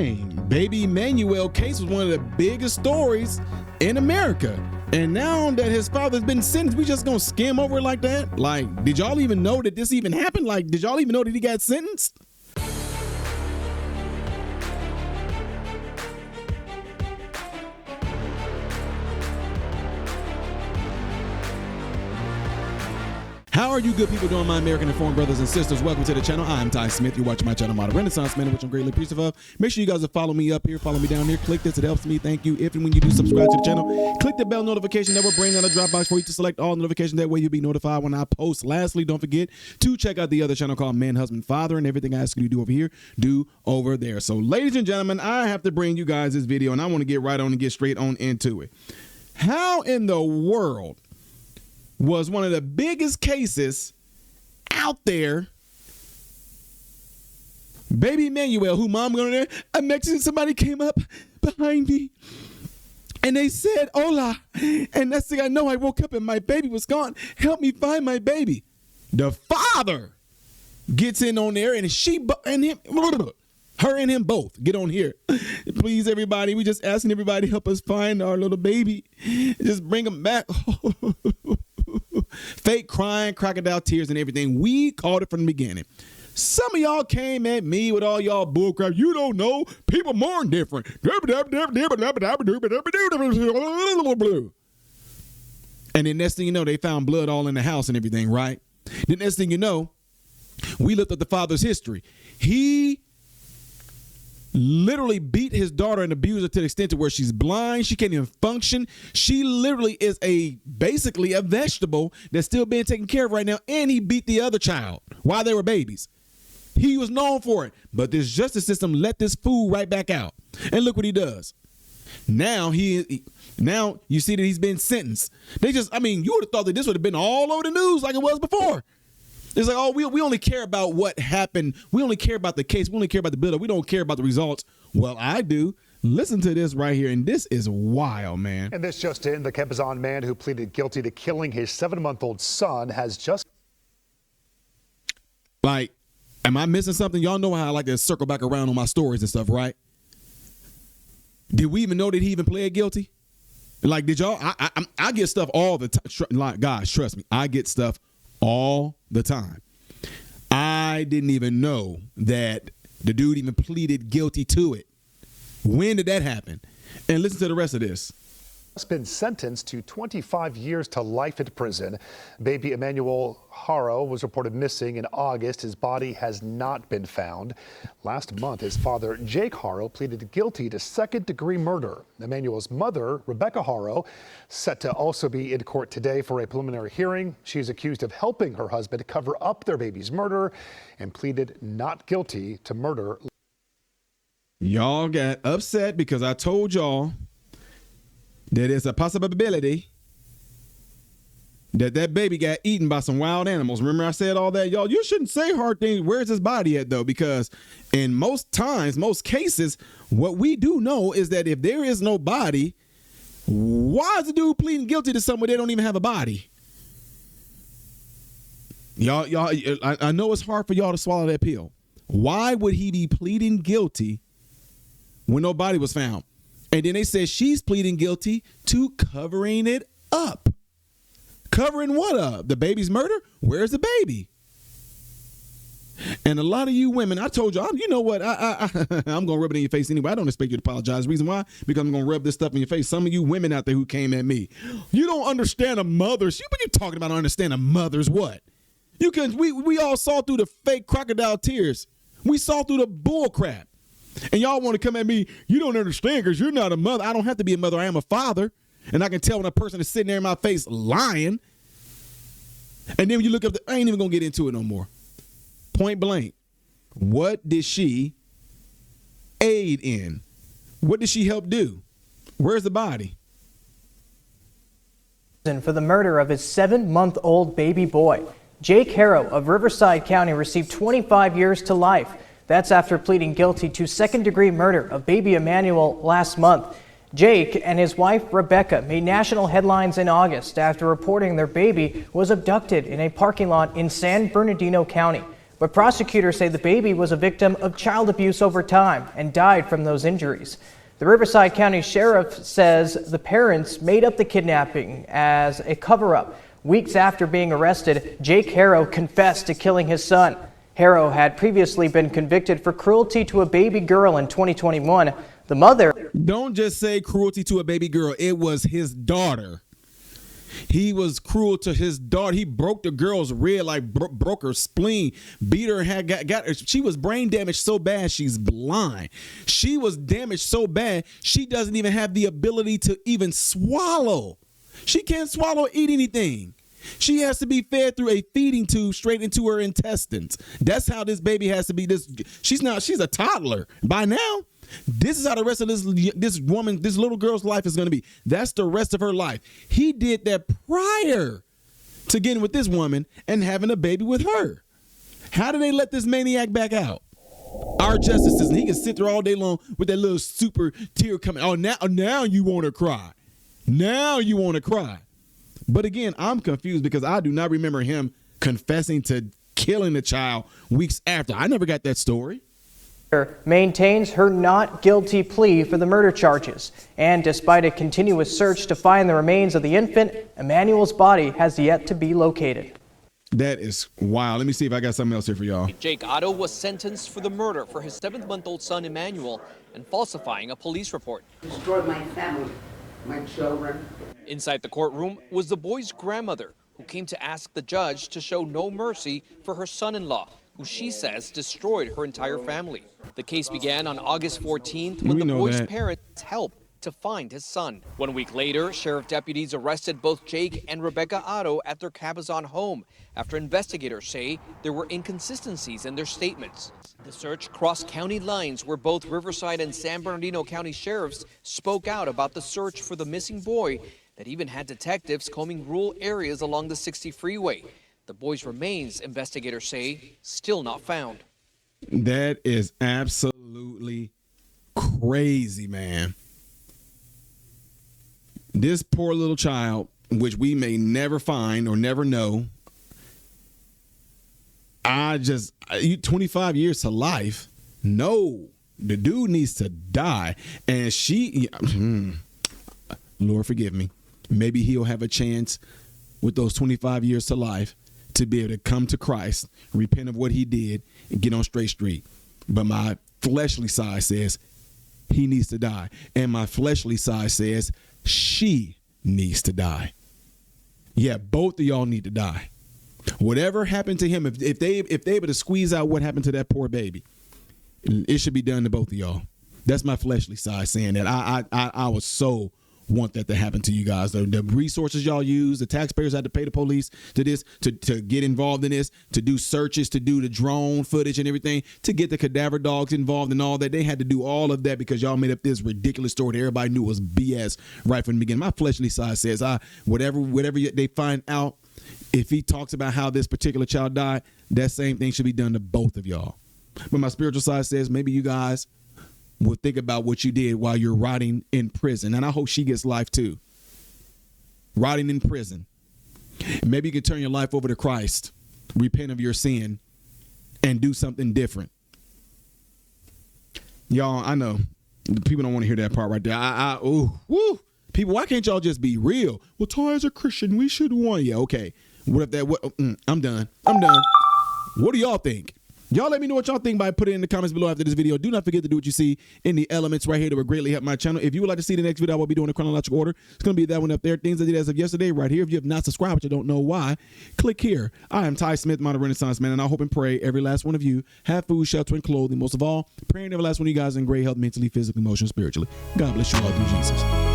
Dang, baby Emmanuel case was one of the biggest stories in America. And now that his father's been sentenced, we just gonna skim over it like that? Like, did y'all even know that this even happened? Like, did y'all even know that he got sentenced? How are you good people doing, my American informed brothers and sisters? Welcome to the channel. I'm Ty Smith. You're watching my channel, Modern Renaissance Man, which I'm greatly appreciative of. Make sure you guys will follow me up here, follow me down here. Click this, it helps me. Thank you. If and when you do subscribe to the channel, click the bell notification that will bring on a drop box for you to select all notifications. That way you'll be notified when I post. Lastly, don't forget to check out the other channel called Man, Husband, Father, and everything I ask you to do over here, do over there. So, ladies and gentlemen, I have to bring you guys this video, and I want to get right on and get straight on into it. How in the world was one of the biggest cases out there, baby Emmanuel, who mom going there, a Mexican, somebody came up behind me and they said hola, and next thing I know, I woke up and my baby was gone. Help me find my baby. The father gets in on there, and her and him both get on here. Please, everybody, we just asking everybody to help us find our little baby. Just bring him back. Fake crying, crocodile tears and everything. We called it from the beginning. Some of y'all came at me with all y'all bullcrap. You don't know. People mourn different. And then next thing you know, they found blood all in the house and everything, right? The next thing you know, we looked at the father's history. He literally beat his daughter and abused her to the extent to where she's blind. She can't even function. She literally is basically a vegetable that's still being taken care of right now. And he beat the other child while they were babies. He was known for it. But this justice system let this fool right back out. And look what he does. Now now you see that he's been sentenced. You would have thought that this would have been all over the news like it was before. It's like, oh, we only care about what happened. We only care about the case. We only care about the build-up. We don't care about the results. Well, I do. Listen to this right here, and this is wild, man. And this just in, the Kempazon man who pleaded guilty to killing his 7-month-old son has just... Like, am I missing something? Y'all know how I like to circle back around on my stories and stuff, right? Did we even know that he even pled guilty? Like, did y'all? I get stuff all the time. Like, guys, trust me, I get stuff all the time. I didn't even know that the dude even pleaded guilty to it. When did that happen? And listen to the rest of this. Has been sentenced to 25 years to life in prison. Baby Emmanuel Haro was reported missing in August. His body has not been found. Last month, his father, Jake Haro, pleaded guilty to second-degree murder. Emmanuel's mother, Rebecca Haro, set to also be in court today for a preliminary hearing. She's accused of helping her husband cover up their baby's murder and pleaded not guilty to murder. Y'all got upset because I told y'all that it's a possibility that baby got eaten by some wild animals. Remember I said all that? Y'all, you shouldn't say hard things. Where's his body at, though? Because in most times, most cases, what we do know is that if there is no body, why is the dude pleading guilty to something where they don't even have a body? Y'all, I know it's hard for y'all to swallow that pill. Why would he be pleading guilty when no body was found? And then they said she's pleading guilty to covering it up. Covering what up? The baby's murder? Where's the baby? And a lot of you women, I told you, you know what? I'm going to rub it in your face anyway. I don't expect you to apologize. Reason why? Because I'm going to rub this stuff in your face. Some of you women out there who came at me, you don't understand a mother's. What you talking about? Understand a mother's what? We all saw through the fake crocodile tears. We saw through the bull crap. And y'all want to come at me, you don't understand because you're not a mother. I don't have to be a mother. I am a father. And I can tell when a person is sitting there in my face lying. And then when you look up, I ain't even going to get into it no more. Point blank. What did she aid in? What did she help do? Where's the body? For the murder of his 7-month-old baby boy, Jake Haro of Riverside County received 25 years to life. That's after pleading guilty to second-degree murder of baby Emmanuel last month. Jake and his wife, Rebecca, made national headlines in August after reporting their baby was abducted in a parking lot in San Bernardino County. but prosecutors say the baby was a victim of child abuse over time and died from those injuries. The Riverside County Sheriff says the parents made up the kidnapping as a cover-up. Weeks after being arrested, Jake Haro confessed to killing his son. Haro had previously been convicted for cruelty to a baby girl in 2021. The mother... Don't just say cruelty to a baby girl. It was his daughter. He was cruel to his daughter. He broke the girl's rib, like broke her spleen, beat her, got her. She was brain damaged so bad she's blind. She was damaged so bad she doesn't even have the ability to even swallow. She can't swallow or eat anything. She has to be fed through a feeding tube straight into her intestines. That's how this baby has to be. She's a toddler by now. This is how the rest of this little girl's life is going to be. That's the rest of her life. He did that prior to getting with this woman and having a baby with her. How did they let this maniac back out? Our justice system, he can sit there all day long with that little super tear coming. Oh, now you want to cry. Now you want to cry. But again, I'm confused because I do not remember him confessing to killing the child weeks after. I never got that story. Maintains her not guilty plea for the murder charges. And despite a continuous search to find the remains of the infant, Emmanuel's body has yet to be located. That is wild. Let me see if I got something else here for y'all. Jake Haro was sentenced for the murder for his 7-month-old son Emmanuel and falsifying a police report. Destroyed my family, my children. Inside the courtroom was the boy's grandmother, who came to ask the judge to show no mercy for her son-in-law, who she says destroyed her entire family. The case began on August 14th when the boy's parents helped to find his son. 1 week later, sheriff deputies arrested both Jake and Rebecca Haro at their Cabazon home after investigators say there were inconsistencies in their statements. The search crossed county lines where both Riverside and San Bernardino County sheriffs spoke out about the search for the missing boy that even had detectives combing rural areas along the 60 freeway. The boy's remains, investigators say, still not found. That is absolutely crazy, man. This poor little child, which we may never find or never know. 25 years to life. No, the dude needs to die. And Lord forgive me. Maybe he'll have a chance with those 25 years to life to be able to come to Christ, repent of what he did, and get on straight street. But my fleshly side says he needs to die. And my fleshly side says she needs to die. Yeah, both of y'all need to die. Whatever happened to him, if they able to squeeze out what happened to that poor baby, it should be done to both of y'all. That's my fleshly side saying that. I was so want that to happen to you guys. The resources y'all use, the taxpayers had to pay the police to this, to get involved in this, to do searches, to do the drone footage and everything, to get the cadaver dogs involved and all that. They had to do all of that because y'all made up this ridiculous story that everybody knew was BS right from the beginning. My fleshly side says, whatever they find out, if he talks about how this particular child died, that same thing should be done to both of y'all. But my spiritual side says maybe you guys will think about what you did while you're rotting in prison. And I hope she gets life too. Rotting in prison. Maybe you can turn your life over to Christ, repent of your sin, and do something different. Y'all, I know people don't want to hear that part right there. People, why can't y'all just be real? Well, Ty, as a Christian, we should want. Yeah, okay. What if that? I'm done. What do y'all think? Y'all let me know what y'all think by putting it in the comments below after this video. Do not forget to do what you see in the elements right here that would greatly help my channel. If you would like to see the next video I will be doing in chronological order, it's going to be that one up there. Things I did as of yesterday right here. If you have not subscribed, but you don't know why, click here. I am Ty Smith, Modern Renaissance Man, and I hope and pray every last one of you have food, shelter, and clothing. Most of all, praying every last one of you guys in great health, mentally, physically, emotionally, spiritually. God bless you all through Jesus.